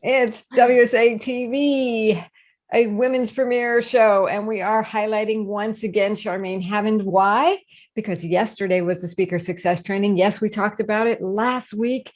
It's WSA TV, a women's premiere show, and we are highlighting once again Charmaine Hammond. Why? Because yesterday was the speaker success training. Yes, we talked about it last week,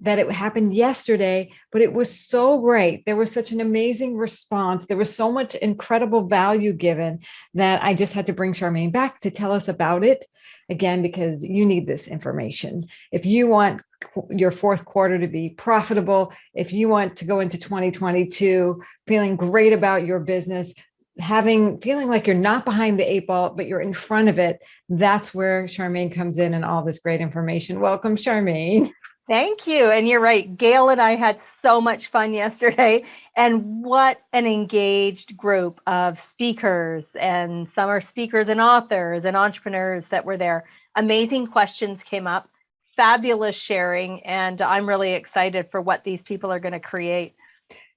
that it happened yesterday, but it was so great. There was such an amazing response. There was so much incredible value given that I just had to bring Charmaine back to tell us about it again, because you need this information. If you want your fourth quarter to be profitable, if you want to go into 2022 feeling great about your business, feeling like you're not behind the eight ball, but you're in front of it, that's where Charmaine comes in and all this great information. Welcome, Charmaine. Thank you. And you're right. Gail and I had so much fun yesterday. And what an engaged group of speakers. And some are speakers and authors and entrepreneurs that were there. Amazing questions came up, fabulous sharing. And I'm really excited for what these people are going to create.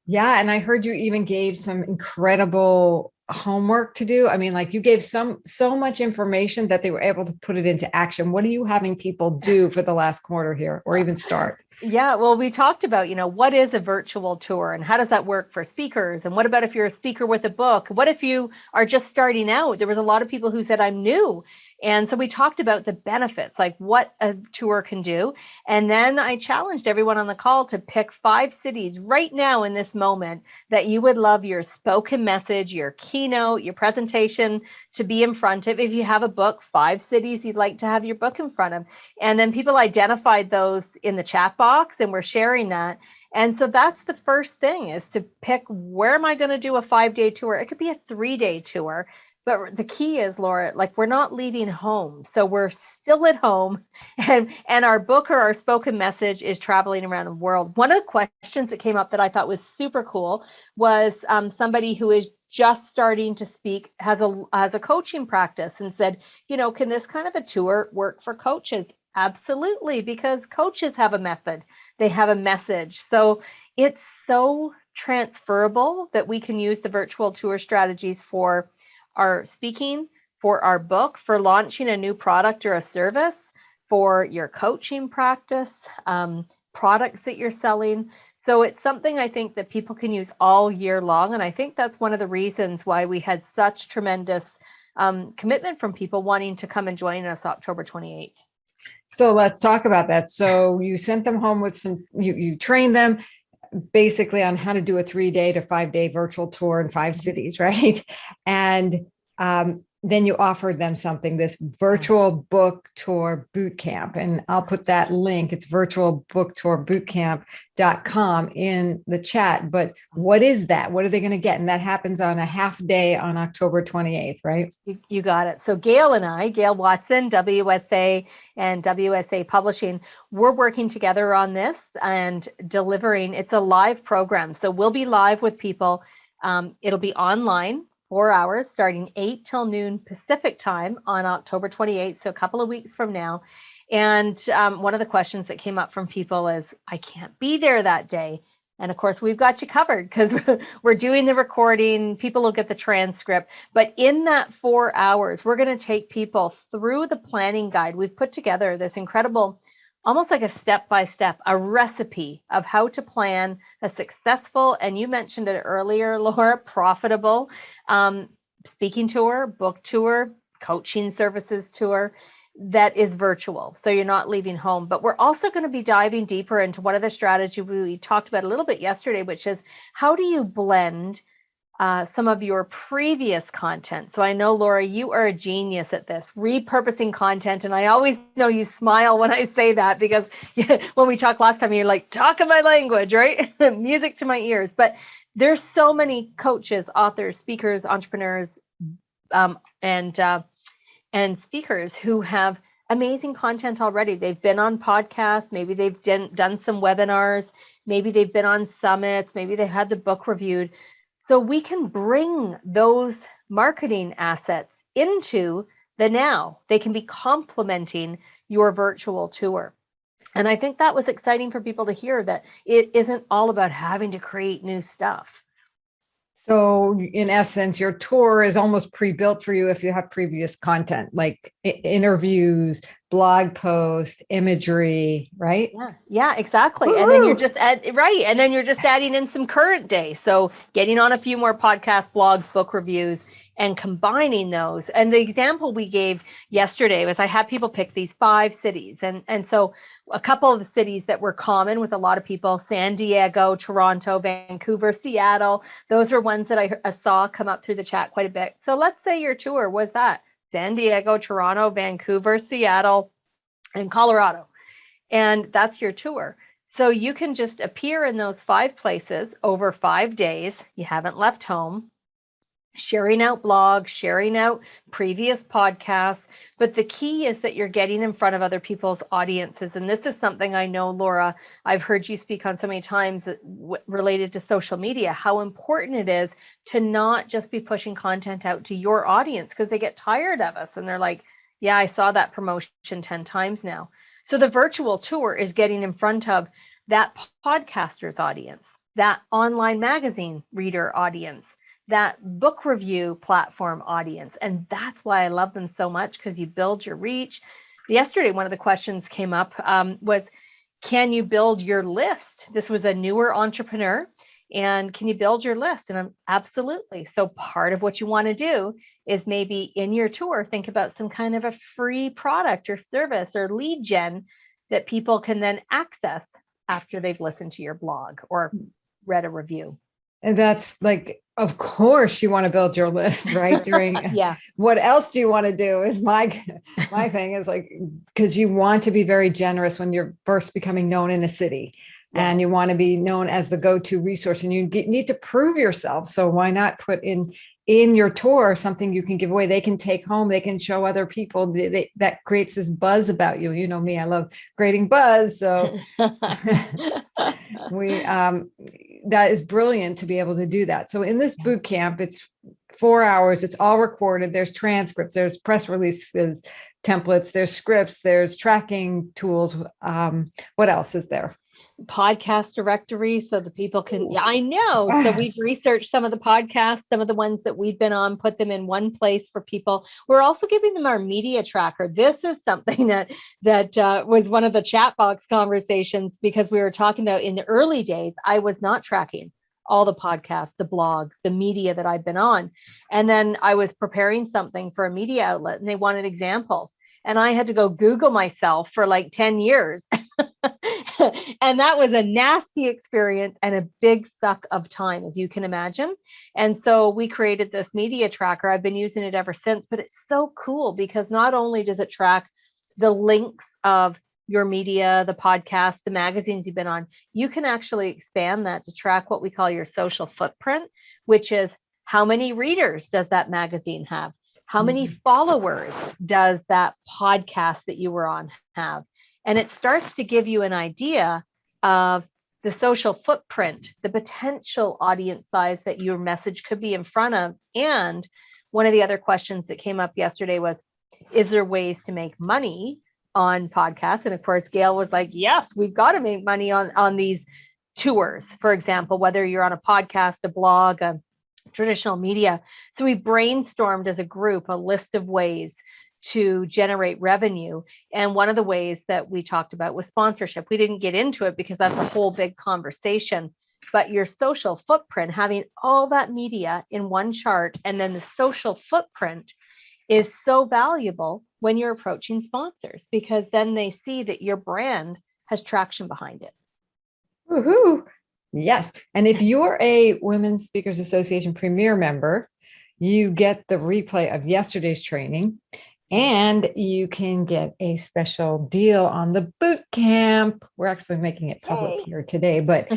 Yeah, and I heard you even gave some incredible homework to do. I mean, like you gave so much information that they were able to put it into action. What are you having people do for the last quarter here, or even start? Yeah, well, we talked about, what is a virtual tour and how does that work for speakers? And what about if you're a speaker with a book? What if you are just starting out? There was a lot of people who said, I'm new. And so we talked about the benefits, like what a tour can do. And then I challenged everyone on the call to pick 5 cities right now in this moment that you would love your spoken message, your keynote, your presentation to be in front of. If you have a book, 5 cities you'd like to have your book in front of. And then people identified those in the chat box and we're sharing that. And so that's the first thing, is to pick, where am I going to do a 5-day tour? It could be a 3-day tour. But the key is, Laura, like, we're not leaving home. So we're still at home, and our book or our spoken message is traveling around the world. One of the questions that came up that I thought was super cool was somebody who is just starting to speak, has a coaching practice, and said, can this kind of a tour work for coaches? Absolutely, because coaches have a method, they have a message. So it's so transferable that we can use the virtual tour strategies for our speaking, for our book, for launching a new product or a service, for your coaching practice, products that you're selling. So it's something I think that people can use all year long. And I think that's one of the reasons why we had such tremendous commitment from people wanting to come and join us October 28th. So let's talk about that. So you sent them home with you trained them basically on how to do a 3-day to 5-day virtual tour in 5 cities, right? And then you offered them something, this virtual book tour boot camp. And I'll put that link, it's virtualbooktourbootcamp.com in the chat. But what is that? What are they going to get? And that happens on a half day on October 28th, right? You got it. So Gail and I, Gail Watson, WSA and WSA Publishing, we're working together on this and delivering. It's a live program. So we'll be live with people. It'll be online, 4 hours, starting 8 till noon Pacific time on October 28th, so a couple of weeks from now. And one of the questions that came up from people is, I can't be there that day. And of course, we've got you covered because we're doing the recording. People will get the transcript. But in that 4 hours, we're going to take people through the planning guide. We've put together this incredible, almost like a step-by-step, a recipe of how to plan a successful, and you mentioned it earlier, Laura, profitable speaking tour, book tour, coaching services tour that is virtual. So you're not leaving home. But we're also going to be diving deeper into one of the strategies we talked about a little bit yesterday, which is, how do you blend some of your previous content? So I know, Laura, you are a genius at this, repurposing content. And I always know you smile when I say that, because when we talked last time, you're like, talking my language, right? Music to my ears. But there's so many coaches, authors, speakers, entrepreneurs, and speakers who have amazing content already. They've been on podcasts, maybe they've done some webinars, maybe they've been on summits, maybe they had the book reviewed. So we can bring those marketing assets into the now. They can be complementing your virtual tour. And I think that was exciting for people to hear, that it isn't all about having to create new stuff. So in essence, your tour is almost pre-built for you if you have previous content like interviews, blog posts, imagery, right? Yeah, exactly. And then you're Woo-hoo. just right. And then you're just adding in some current day. So getting on a few more podcasts, blogs, book reviews, and combining those. And the example we gave yesterday was I had people pick these 5 cities. And so a couple of the cities that were common with a lot of people, San Diego, Toronto, Vancouver, Seattle, those were ones that I saw come up through the chat quite a bit. So let's say your tour was that San Diego, Toronto, Vancouver, Seattle, and Colorado, and that's your tour. So you can just appear in those 5 places over 5 days. You haven't left home, sharing out blogs, sharing out previous podcasts. But the key is that you're getting in front of other people's audiences. And this is something I know, Laura, I've heard you speak on so many times related to social media, how important it is to not just be pushing content out to your audience because they get tired of us and they're like, yeah, I saw that promotion 10 times now. So the virtual tour is getting in front of that podcaster's audience, that online magazine reader audience, that book review platform audience. And that's why I love them so much, because you build your reach. Yesterday, one of the questions came up was, can you build your list? This was a newer entrepreneur. And can you build your list? And I'm absolutely. So part of what you want to do is maybe in your tour, think about some kind of a free product or service or lead gen that people can then access after they've listened to your blog or read a review. And that's like, of course you want to build your list, right? During Yeah. What else do you want to do is my thing is like, because you want to be very generous when you're first becoming known in a city. And you want to be known as the go-to resource, and you need to prove yourself. So why not put in your tour something you can give away, they can take home, they can show other people, that creates this buzz about you. You know me, I love creating buzz. So we that is brilliant to be able to do that. So in this boot camp, it's 4 hours, it's all recorded, there's transcripts, there's press releases, templates, there's scripts, there's tracking tools. What else is there? Podcast directory so the people can, yeah, I know. So we've researched some of the podcasts, some of the ones that we've been on, put them in one place for people. We're also giving them our media tracker. This is something that was one of the chat box conversations, because we were talking about in the early days, I was not tracking all the podcasts, the blogs, the media that I've been on. And then I was preparing something for a media outlet and they wanted examples. And I had to go Google myself for like 10 years. And that was a nasty experience and a big suck of time, as you can imagine. And so we created this media tracker. I've been using it ever since, but it's so cool because not only does it track the links of your media, the podcast, the magazines you've been on, you can actually expand that to track what we call your social footprint, which is how many readers does that magazine have? How many followers does that podcast that you were on have? And it starts to give you an idea of the social footprint, the potential audience size that your message could be in front of. And one of the other questions that came up yesterday was, is there ways to make money on podcasts? And of course, Gail was like, yes, we've got to make money on these tours, for example, whether you're on a podcast, a blog, a traditional media. So we brainstormed as a group a list of ways to generate revenue. And one of the ways that we talked about was sponsorship. We didn't get into it because that's a whole big conversation, but your social footprint, having all that media in one chart, and then the social footprint is so valuable when you're approaching sponsors, because then they see that your brand has traction behind it. Woohoo! Yes. And if you're a Women's Speakers Association Premier member, you get the replay of yesterday's training, and you can get a special deal on the boot camp. We're actually making it public here today, but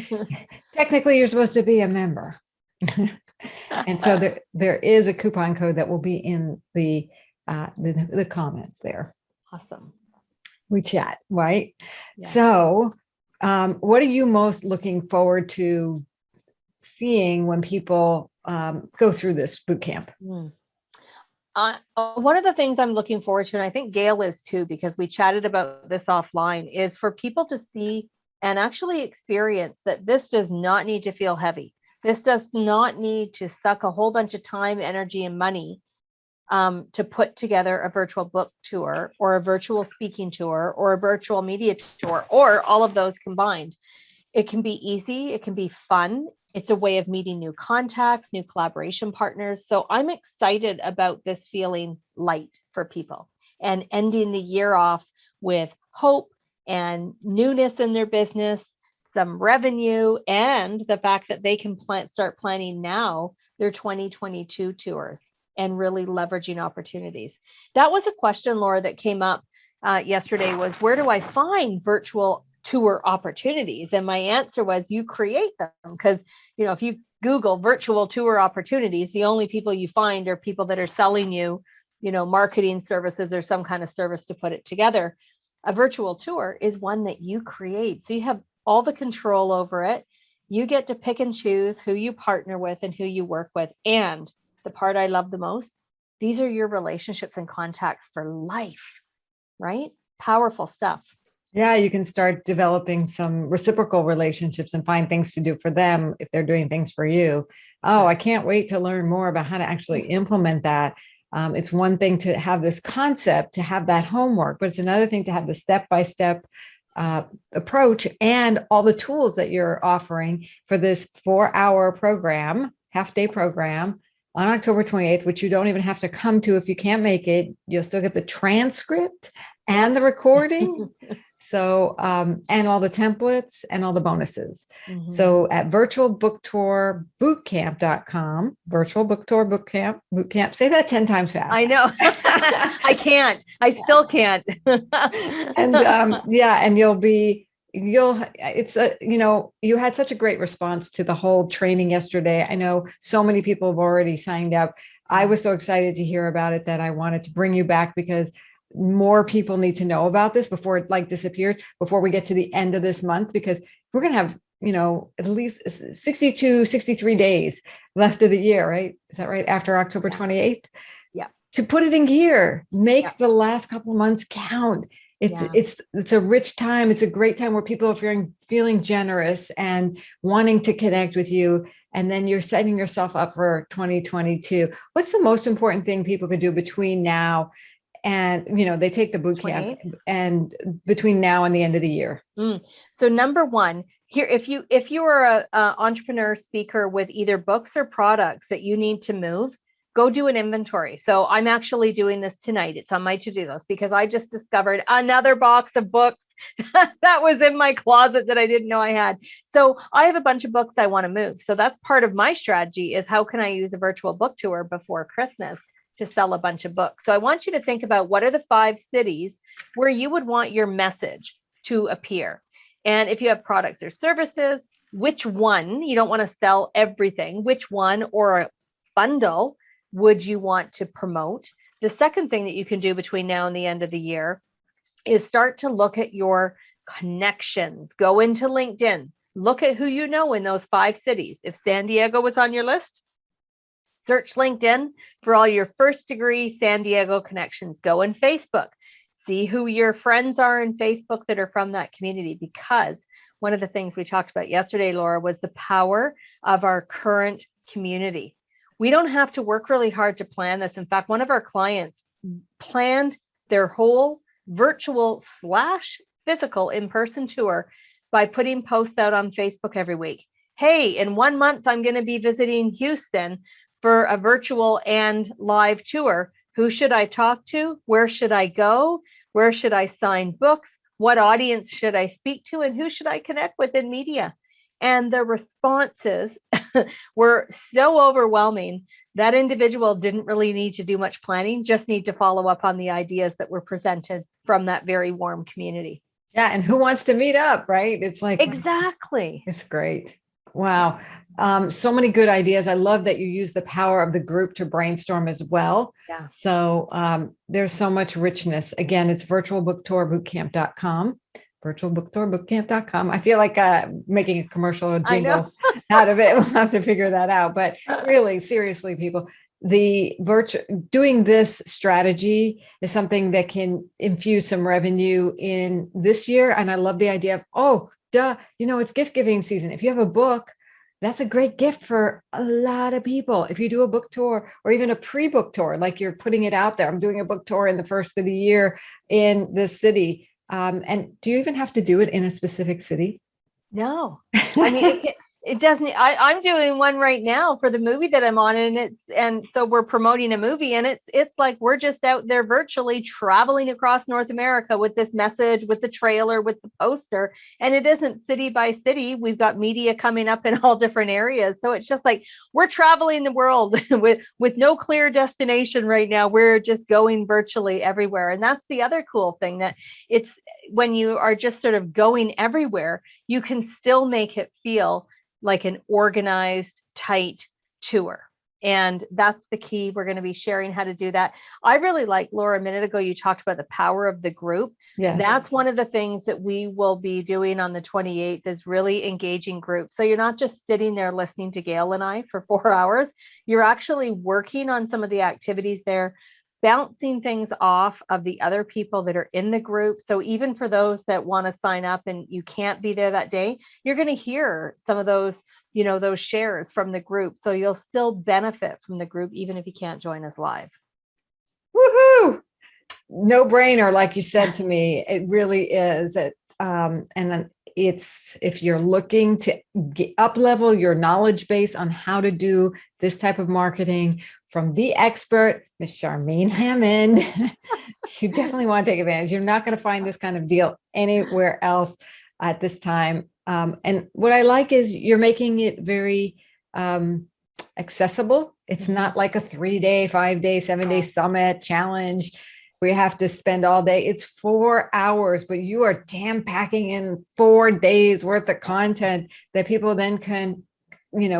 technically you're supposed to be a member. And so there is a coupon code that will be in the comments there. Awesome. We chat, right? Yeah. So what are you most looking forward to seeing when people go through this boot camp? One of the things I'm looking forward to, and I think Gail is too, because we chatted about this offline, is for people to see and actually experience that this does not need to feel heavy. This does not need to suck a whole bunch of time, energy, and money to put together a virtual book tour or a virtual speaking tour or a virtual media tour or all of those combined. It can be easy. It can be fun. It's a way of meeting new contacts, new collaboration partners. So I'm excited about this feeling light for people and ending the year off with hope and newness in their business, some revenue, and the fact that they can start planning now their 2022 tours and really leveraging opportunities. That was a question, Laura, that came up yesterday was, where do I find virtual tour opportunities? And my answer was, you create them. Because, if you Google virtual tour opportunities, the only people you find are people that are selling you, marketing services or some kind of service to put it together. A virtual tour is one that you create. So you have all the control over it. You get to pick and choose who you partner with and who you work with. And the part I love the most, these are your relationships and contacts for life, right? Powerful stuff. Yeah, you can start developing some reciprocal relationships and find things to do for them if they're doing things for you. Oh, I can't wait to learn more about how to actually implement that. It's one thing to have this concept, to have that homework, but it's another thing to have the step-by-step approach and all the tools that you're offering for this 4-hour program, half-day program on October 28th, which you don't even have to come to if you can't make it. You'll still get the transcript and the recording. So, and all the templates and all the bonuses. Mm-hmm. So at virtualbooktourbootcamp.com, virtual book tour bootcamp, say that 10 times fast. I know. I can't. I still can't. And and you had such a great response to the whole training yesterday. I know so many people have already signed up. I was so excited to hear about it that I wanted to bring you back because more people need to know about this before it disappears, before we get to the end of this month, because we're going to have, at least 62, 63 days left of the year, right? Is that right? After October 28th? Yeah. To put it in gear, make the last couple of months count. It's a rich time. It's a great time where people are feeling generous and wanting to connect with you. And then you're setting yourself up for 2022. What's the most important thing people could do between now and, they take the boot camp and between now and the end of the year? So number one, here, if you are a entrepreneur speaker with either books or products that you need to move, go do an inventory. So I'm actually doing this tonight. It's on my to-do list because I just discovered another box of books that was in my closet that I didn't know I had. So I have a bunch of books I want to move. So that's part of my strategy, is how can I use a virtual book tour before Christmas to sell a bunch of books. So I want you to think about, what are the 5 cities where you would want your message to appear? And if you have products or services, which one, you don't want to sell everything, which one or a bundle would you want to promote? The second thing that you can do between now and the end of the year is start to look at your connections. Go into LinkedIn, look at who you know in those 5 cities. If San Diego was on your list, search LinkedIn for all your first degree San Diego connections. Go in Facebook, see who your friends are in Facebook that are from that community, because one of the things we talked about yesterday, Laura, was the power of our current community. We don't have to work really hard to plan this. In fact, one of our clients planned their whole virtual / physical in-person tour by putting posts out on Facebook every week. Hey, in 1 month, I'm going to be visiting Houston for a virtual and live tour. Who should I talk to? Where should I go? Where should I sign books? What audience should I speak to? And who should I connect with in media? And the responses were so overwhelming. That individual didn't really need to do much planning, just need to follow up on the ideas that were presented from that very warm community. Yeah. And who wants to meet up, right? It's like, exactly. It's great. Wow. So many good ideas. I love that you use the power of the group to brainstorm as well. Yeah. So there's so much richness. Again, it's virtualbooktourbootcamp.com. virtualbooktourbootcamp.com. I feel like making a commercial or jingle out of it. We'll have to figure that out. But really, seriously, people, doing this strategy is something that can infuse some revenue in this year. And I love the idea of, it's gift giving season. If you have a book that's a great gift for a lot of people. If you do a book tour or even a pre-book tour, like you're putting it out there, I'm doing a book tour in the first of the year in this city. And do you even have to do it in a specific city? No, I mean it doesn't. I'm doing one right now for the movie that I'm on, and so we're promoting a movie, and it's like we're just out there virtually traveling across North America with this message, with the trailer, with the poster, and it isn't city by city. We've got media coming up in all different areas, so it's just like we're traveling the world with no clear destination right now. We're just going virtually everywhere, and that's the other cool thing, that it's when you are just sort of going everywhere, you can still make it feel like an organized, tight tour. And that's the key. We're going to be sharing how to do that. I really like, Laura, a minute ago, you talked about the power of the group. Yes. That's one of the things that we will be doing on the 28th, is really engaging groups. So you're not just sitting there listening to Gail and I for 4 hours. You're actually working on some of the activities there, bouncing things off of the other people that are in the group. So even for those that want to sign up and you can't be there that day, you're going to hear some of those, those shares from the group. So you'll still benefit from the group, even if you can't join us live. Woohoo! No brainer, like you said to me, it really is. And then it's, if you're looking to up level your knowledge base on how to do this type of marketing from the expert, Miss Charmaine Hammond, you definitely want to take advantage. You're not going to find this kind of deal anywhere else at this time. And what I like is you're making it very accessible. It's not like a 3-day, 5-day, 7-day summit challenge. We have to spend all day. It's 4 hours, but you are jam packing in 4 days worth of content that people then can,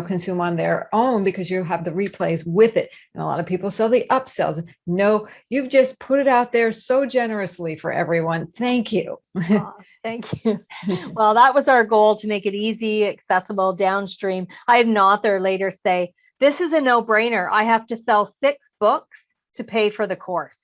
consume on their own, because you have the replays with it. And a lot of people sell the upsells. No, you've just put it out there so generously for everyone. Thank you. Thank you. Well, that was our goal, to make it easy, accessible, downstream. I had an author later say, this is a no-brainer. I have to sell 6 books to pay for the course.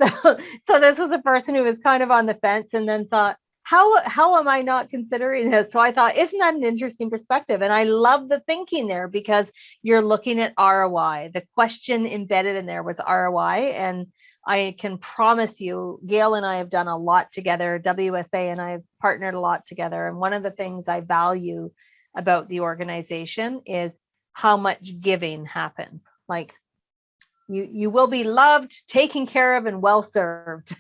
So this was a person who was kind of on the fence and then thought, how am I not considering this? So I thought, isn't that an interesting perspective? And I love the thinking there, because you're looking at ROI. The question embedded in there was ROI. And I can promise you, Gail and I have done a lot together. WSA and I have partnered a lot together. And one of the things I value about the organization is how much giving happens. Like, you will be loved, taken care of, and well served.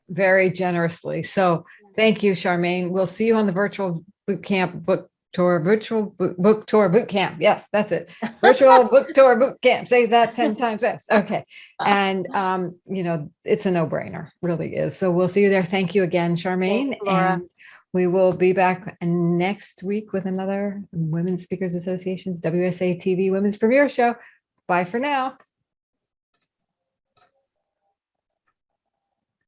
Very generously. So thank you, Charmaine. We'll see you on the virtual bootcamp book tour, virtual book tour boot camp. Yes, that's it. Virtual book tour boot camp. Say that 10 times fast. Okay. And, it's a no-brainer, really is. So we'll see you there. Thank you again, Charmaine. Thanks, Laura. And we will be back next week with another Women's Speakers Association's WSA TV Women's Premiere Show. Bye for now.